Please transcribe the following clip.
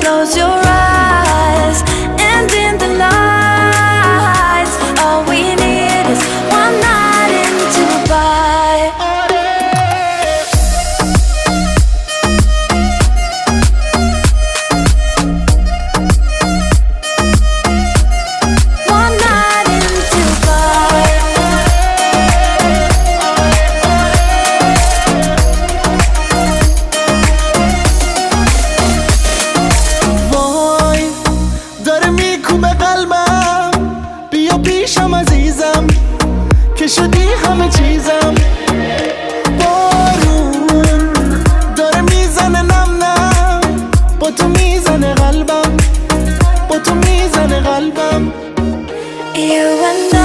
close your eyes, and in the nights, all we need is one night in Dubai. One night in Dubai. وای داره میکوبه قلبم، بیا پیشم عزیزم که شدی همه چیزم. بارون داره میزنه نم نم، با تو میزنه قلبم، با تو میزنه قلبم. You and